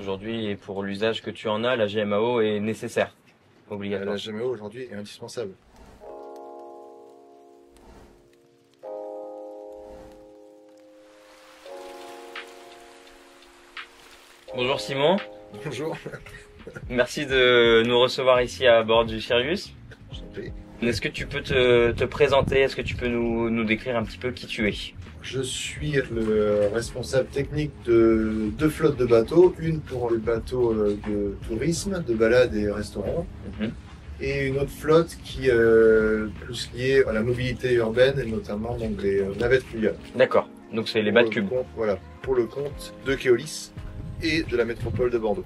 aujourd'hui et pour l'usage que tu en as, la GMAO est nécessaire, obligatoire. La GMAO aujourd'hui est indispensable. Bonjour Simon, Bonjour. merci de nous recevoir ici à bord du Sirius. Je t'en prie. Est-ce que tu peux te présenter, est-ce que tu peux nous décrire un petit peu qui tu es? Je suis le responsable technique de deux flottes de bateaux, une pour les bateaux de tourisme, de balade et restaurants, et une autre flotte qui est plus liée à la mobilité urbaine et notamment donc les navettes fluviales. D'accord, donc c'est les bateaux cubes. Voilà, pour le compte de Keolis et de la métropole de Bordeaux.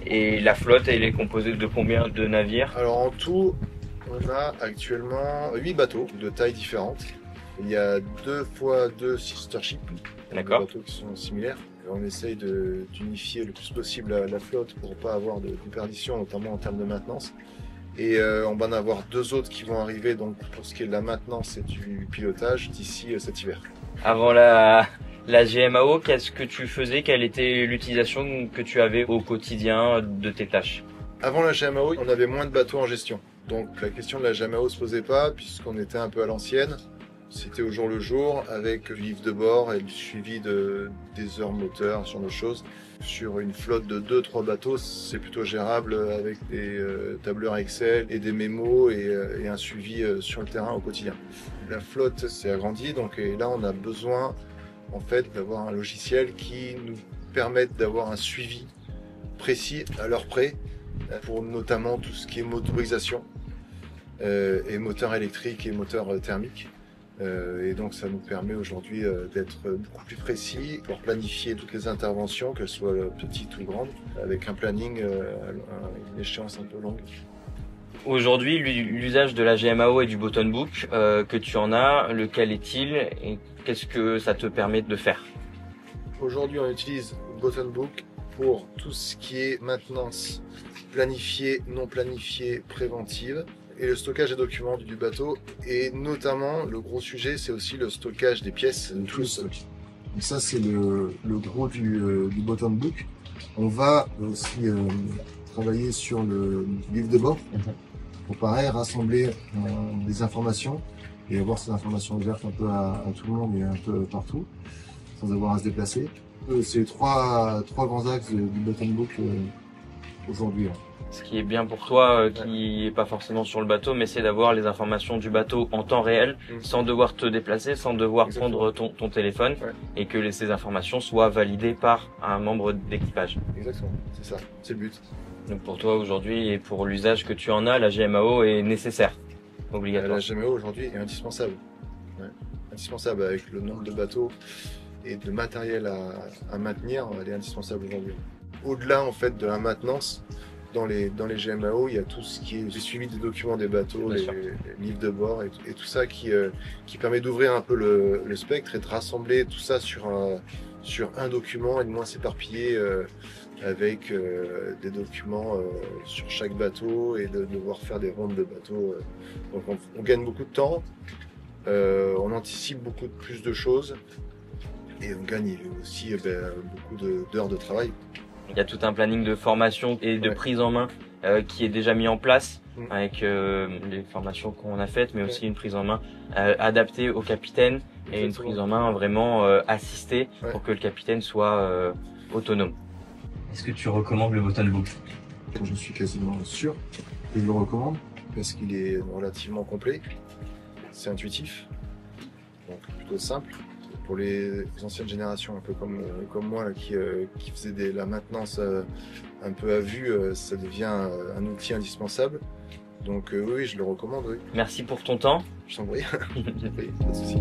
Et la flotte, elle est composée de combien de navires? Alors en tout, on a actuellement 8 bateaux de tailles différentes. Il y a 2 fois 2 sister ships, des bateaux qui sont similaires. On essaye d'unifier le plus possible la flotte pour ne pas avoir de perdition, notamment en termes de maintenance. Et on va en avoir 2 autres qui vont arriver donc pour ce qui est de la maintenance et du pilotage d'ici cet hiver. Avant la GMAO, qu'est-ce que tu faisais? Quelle était l'utilisation que tu avais au quotidien de tes tâches? Avant la GMAO, on avait moins de bateaux en gestion. Donc la question de la GMAO se posait pas puisqu'on était un peu à l'ancienne. C'était au jour le jour avec le livre de bord et le suivi des heures moteurs, ce genre de choses. Sur une flotte de 2-3 bateaux, c'est plutôt gérable avec des tableurs Excel et des mémos et un suivi sur le terrain au quotidien. La flotte s'est agrandie donc et là on a besoin en fait d'avoir un logiciel qui nous permette d'avoir un suivi précis à l'heure près pour notamment tout ce qui est motorisation et moteur électrique et moteur thermique. Et donc ça nous permet aujourd'hui d'être beaucoup plus précis pour planifier toutes les interventions, qu'elles soient petites ou grandes, avec un planning à une échéance un peu longue. Aujourd'hui, l'usage de la GMAO et du button book que tu en as, lequel est-il et qu'est-ce que ça te permet de faire? Aujourd'hui, on utilise button book pour tout ce qui est maintenance planifiée, non planifiée, préventive. Et le stockage des documents du bateau, et notamment le gros sujet, c'est aussi le stockage des pièces. Tout le stock. Donc ça, c'est le gros du button book. On va aussi travailler sur le livre de bord pour pareil rassembler des informations et avoir ces informations ouvertes un peu à tout le monde et un peu partout, sans avoir à se déplacer. C'est les trois grands axes du button book aujourd'hui. Ce qui est bien pour toi, qui est pas forcément sur le bateau, mais c'est d'avoir les informations du bateau en temps réel, sans devoir te déplacer, sans devoir prendre ton téléphone, et que ces informations soient validées par un membre d'équipage. Exactement, c'est ça, c'est le but. Donc pour toi aujourd'hui et pour l'usage que tu en as, la GMAO est nécessaire, obligatoire. La GMAO aujourd'hui est indispensable. Ouais. Indispensable avec le nombre de bateaux et de matériel à maintenir, elle est indispensable aujourd'hui. Au-delà en fait de la maintenance, dans les GMAO, il y a tout ce qui est le suivi des documents des bateaux, les livres de bord et tout ça qui permet d'ouvrir un peu le spectre et de rassembler tout ça sur un document et de moins s'éparpiller avec des documents sur chaque bateau et de devoir faire des rondes de bateaux. Donc on gagne beaucoup de temps, on anticipe beaucoup plus de choses et on gagne aussi beaucoup d'heures de travail. Il y a tout un planning de formation et de prise en main qui est déjà mis en place avec les formations qu'on a faites, mais aussi une prise en main adaptée au capitaine et une prise en main vraiment assistée pour que le capitaine soit autonome. Est-ce que tu recommandes le button book? Je suis quasiment sûr que je le recommande parce qu'il est relativement complet, c'est intuitif, donc plutôt simple. Pour les anciennes générations, un peu comme moi, là, qui faisaient la maintenance un peu à vue, ça devient un outil indispensable. Donc oui, je le recommande. Oui. Merci pour ton temps. Je t'en prie, pas de souci.